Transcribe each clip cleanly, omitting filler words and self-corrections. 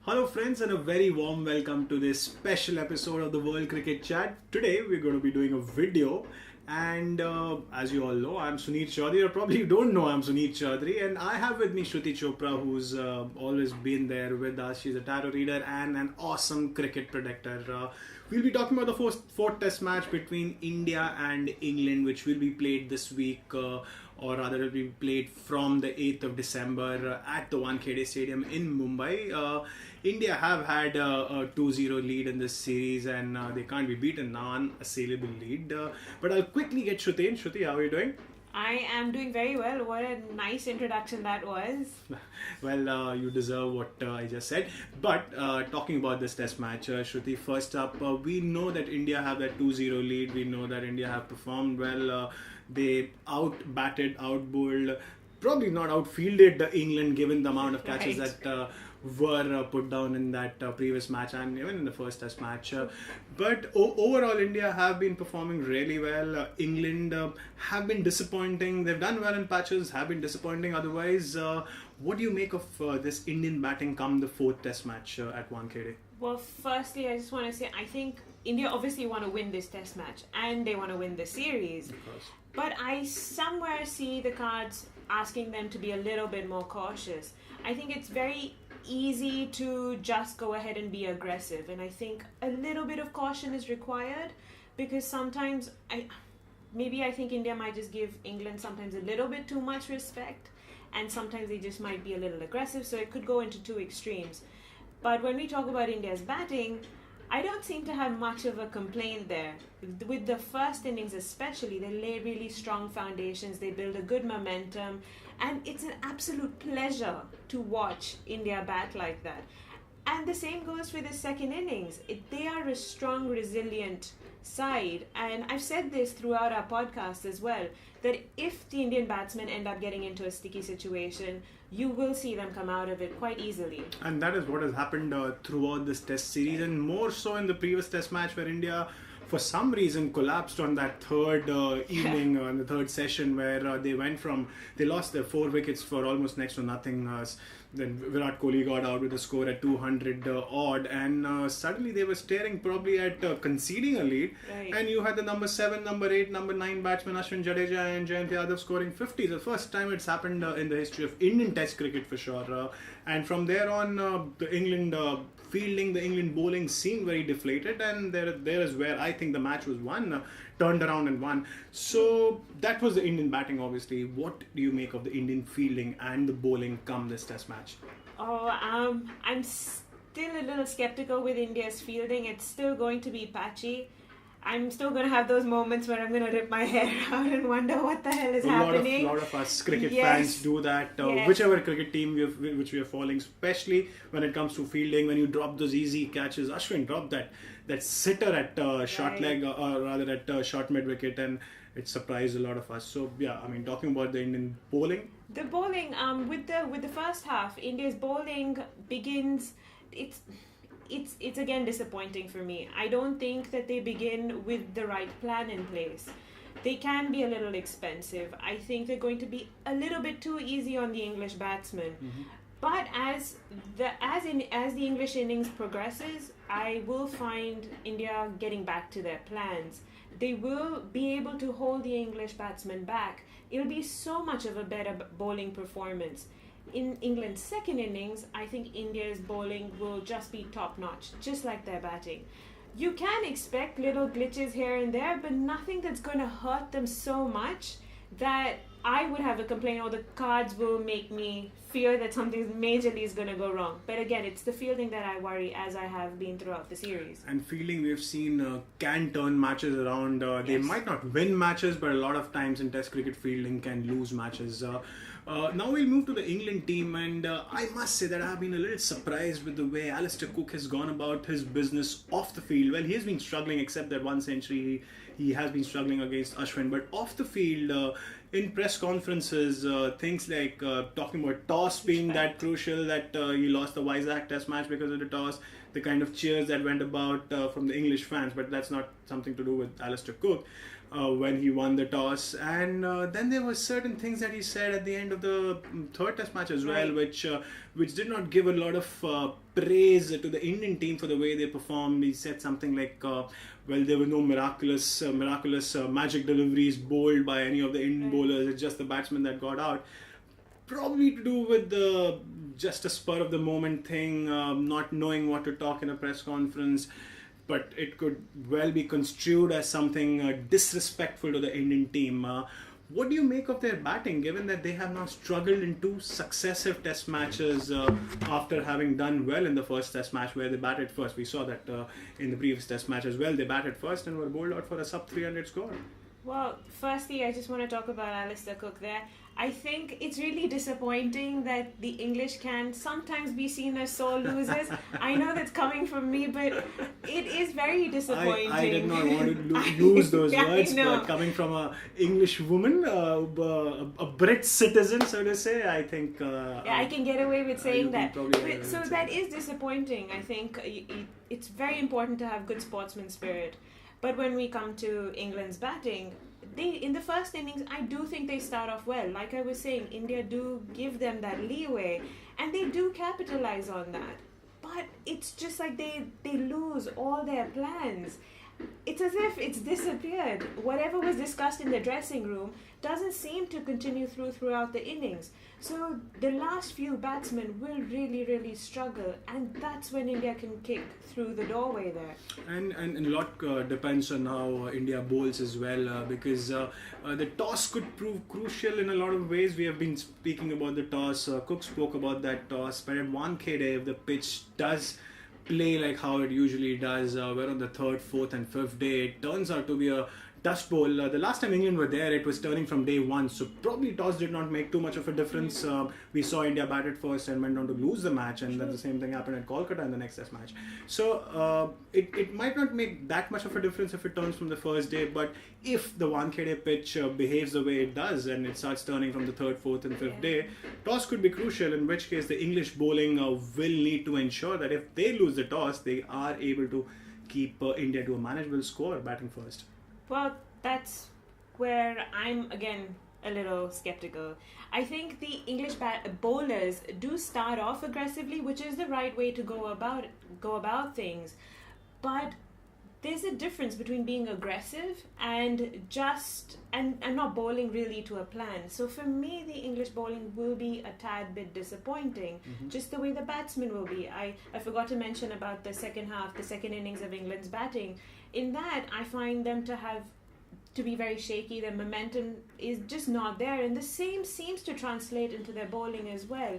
Hello, friends, and a very warm welcome to this special episode of the World Cricket Chat. Today, we're going to be doing a video, and as you all know, I'm Suneer Chowdhary, or probably you don't know, I'm Suneer Chowdhary, and I have with me Shruti Chopra, who's always been there with us. She's a tarot reader and an awesome cricket predictor. We'll be talking about the fourth Test match between India and England, which will be played this week. Or rather, it will be played from the 8th of December at the Wankhede Stadium in Mumbai. India have had a 2-0 lead in this series and they can't be beaten, non-assailable lead. But I'll quickly get Shruti in. Shruti, how are you doing? I am doing very well. What a nice introduction that was. Well, you deserve what I just said. But talking about this test match, Shruti, first up, we know that India have that 2-0 lead. We know that India have performed well. They out-batted, out-bowled, probably not outfielded England given the amount of catches that were put down in that previous match and even in the first test match. But overall, India have been performing really well. England have been disappointing. They've done well in patches, have been disappointing otherwise. What do you make of this Indian batting come the fourth test match at Wankhede? Well, firstly, I just want to say I think India obviously want to win this test match and they want to win the series. Of course. But I somewhere see the cards asking them to be a little bit more cautious. I think it's very easy to just go ahead and be aggressive, and I think a little bit of caution is required because sometimes I think India might just give England sometimes a little bit too much respect, and sometimes they just might be a little aggressive, so it could go into two extremes. But when we talk about India's batting, I don't seem to have much of a complaint there. With the first innings especially, they lay really strong foundations, they build a good momentum, and it's an absolute pleasure to watch India bat like that. And the same goes for the second innings. They are a strong, resilient side, and I've said this throughout our podcast as well, that if the Indian batsmen end up getting into a sticky situation, you will see them come out of it quite easily. And that is what has happened throughout this test series, and more so in the previous test match where India for some reason collapsed on that third evening, on the third session, where they lost their 4 wickets for almost next to nothing. Then Virat Kohli got out with a score at 200 odd, and suddenly they were staring probably at conceding a lead. Right. And you had the number 7, number 8, number 9 batsman Ashwin Jadeja and Jayant Yadav scoring 50. The first time it's happened in the history of Indian Test cricket for sure. And from there on, the England fielding, the England bowling seemed very deflated, and there is where I think the match was won, turned around and won. So that was the Indian batting, obviously. What do you make of the Indian fielding and the bowling come this test match? I'm still a little skeptical with India's fielding. It's still going to be patchy. I'm still going to have those moments where I'm going to rip my hair out and wonder what the hell is happening. A lot of us cricket fans do that. Yes. Whichever cricket team which we are following, especially when it comes to fielding, when you drop those easy catches. Ashwin dropped that sitter at short leg, or rather at short mid wicket, and it surprised a lot of us. So yeah, I mean, talking about the Indian bowling. The bowling, with the first half, India's bowling begins. It's again disappointing for me. I don't think that they begin with the right plan in place. They can be a little expensive. I think they're going to be a little bit too easy on the English batsmen. Mm-hmm. But as the English innings progresses, I will find India getting back to their plans. They will be able to hold the English batsmen back. It'll be so much of a better bowling performance. In England's second innings, I think India's bowling will just be top-notch, just like their batting. You can expect little glitches here and there, but nothing that's going to hurt them so much that I would have a complaint, or the cards will make me fear that something majorly is going to go wrong. But again, it's the fielding that I worry, as I have been throughout the series. And fielding, we've seen can turn matches around. They might not win matches, but a lot of times in Test cricket, fielding can lose matches. Now we'll move to the England team, and I must say that I've been a little surprised with the way Alistair Cook has gone about his business off the field. Well, he has been struggling, except that one century. He has been struggling against Ashwin, but off the field, in press conferences, things like talking about toss being that crucial, that he lost the Vizag Test match because of the toss, the kind of cheers that went about from the English fans, but that's not something to do with Alistair Cook. when he won the toss. And then there were certain things that he said at the end of the third test match as well, which did not give a lot of praise to the Indian team for the way they performed. He said something like, well, there were no miraculous magic deliveries bowled by any of the Indian bowlers. It's just the batsmen that got out. Probably to do with the just a spur of the moment thing, not knowing what to talk in a press conference. But it could well be construed as something disrespectful to the Indian team. What do you make of their batting, given that they have now struggled in 2 successive test matches after having done well in the first test match where they batted first? We saw that in the previous test match as well. They batted first and were bowled out for a sub 300 score. Well, firstly, I just want to talk about Alistair Cook there. I think it's really disappointing that the English can sometimes be seen as sore losers. I know that's coming from me, but it is very disappointing. I did not want to use those words, but coming from an English woman, a Brit citizen, so to say, I think... I can get away with saying that. So that is disappointing. I think it's very important to have good sportsman spirit. But when we come to England's batting, in the first innings, I do think they start off well. Like I was saying, India do give them that leeway, and they do capitalize on that. But it's just like they lose all their plans. It's as if it's disappeared. Whatever was discussed in the dressing room doesn't seem to continue throughout the innings. So the last few batsmen will really, really struggle, and that's when India can kick through the doorway there. And a lot depends on how India bowls as well, because the toss could prove crucial in a lot of ways. We have been speaking about the toss. Cook spoke about that toss, but at Wankhede, if the pitch does play like how it usually does, where on the 3rd, 4th and 5th day, it turns out to be a dust bowl. The last time England were there, it was turning from day 1, so probably toss did not make too much of a difference. We saw India batted first and went on to lose the match, and then the same thing happened at Kolkata in the next test match. So it might not make that much of a difference if it turns from the first day, but if the Wankhede pitch behaves the way it does and it starts turning from the 3rd, 4th and 5th day, toss could be crucial, in which case the English bowling will need to ensure that if they lose the toss, they are able to keep India to a manageable score batting first. Well, that's where I'm again a little skeptical. I think the English bowlers do start off aggressively, which is the right way to go about things. But there's a difference between being aggressive and not bowling really to a plan. So for me, the English bowling will be a tad bit disappointing, just the way the batsmen will be. I forgot to mention about the second innings of England's batting. In that, I find them to be very shaky. Their momentum is just not there, and the same seems to translate into their bowling as well.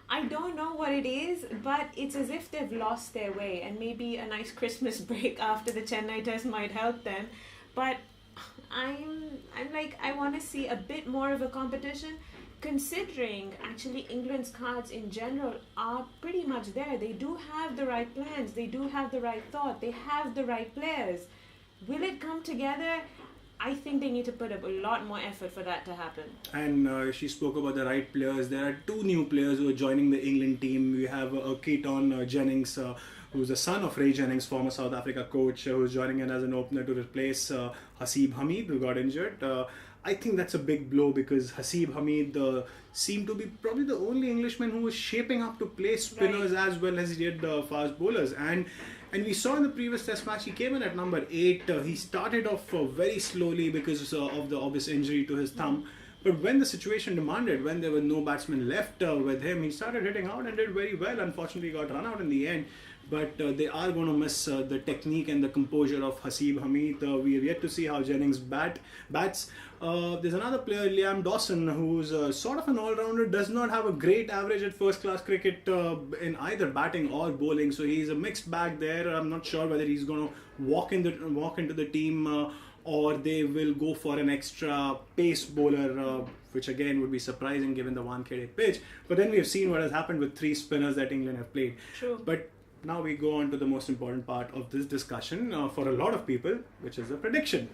I don't know what it is, but it's as if they've lost their way, and maybe a nice Christmas break after the Chennai test might help them. But I'm like, I want to see a bit more of a competition, considering actually England's cards in general are pretty much there. They do have the right plans, they do have the right thought, they have the right players. Will it come together? I think they need to put up a lot more effort for that to happen. And she spoke about the right players. There are 2 new players who are joining the England team. We have Keaton Jennings, who's the son of Ray Jennings, former South Africa coach, who's joining in as an opener to replace Haseeb Hameed, who got injured. I think that's a big blow because Haseeb Hameed seemed to be probably the only Englishman who was shaping up to play spinners as well as he did fast bowlers. And we saw in the previous test match, he came in at number 8. He started off very slowly because of the obvious injury to his thumb. But when the situation demanded, when there were no batsmen left with him, he started hitting out and did very well. Unfortunately, he got run out in the end. But they are going to miss the technique and the composure of Haseeb Hameed. We have yet to see how Jennings bats. There's another player, Liam Dawson, who's sort of an all-rounder, does not have a great average at first-class cricket in either batting or bowling. So he's a mixed bag there. I'm not sure whether he's going to walk into the team or they will go for an extra pace bowler, which again would be surprising given the Wankhede pitch. But then we have seen what has happened with 3 spinners that England have played. True. But now we go on to the most important part of this discussion for a lot of people, which is the prediction.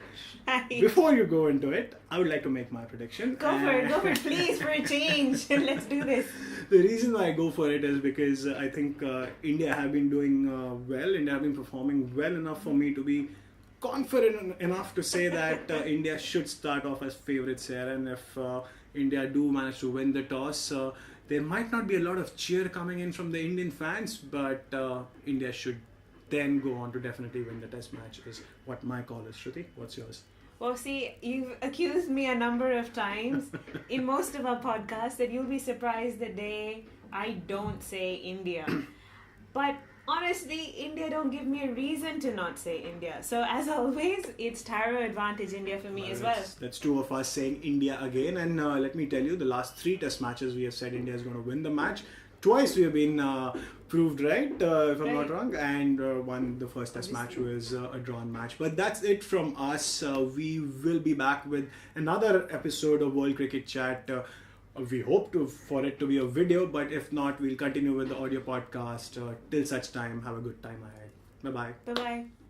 Before you go into it, I would like to make my prediction. Go for it, please, for a change. Let's do this. The reason why I go for it is because I think India have been doing well. India have been performing well enough for me to be confident enough to say that India should start off as favourites here, and if India do manage to win the toss, there might not be a lot of cheer coming in from the Indian fans, but India should then go on to definitely win the test match, is what my call is. Shruti, what's yours? Well, see, you've accused me a number of times in most of our podcasts that you'll be surprised the day I don't say India. But honestly, India don't give me a reason to not say India. So as always, it's Taro advantage India for me as well. That's two of us saying India again. And let me tell you, the last 3 test matches we have said India is going to win the match. Twice we have been proved right, if I'm not wrong, and won the first test match was a drawn match. But that's it from us. We will be back with another episode of World Cricket Chat. We hope for it to be a video, but if not, we'll continue with the audio podcast. Till such time, have a good time ahead. Bye-bye. Bye-bye.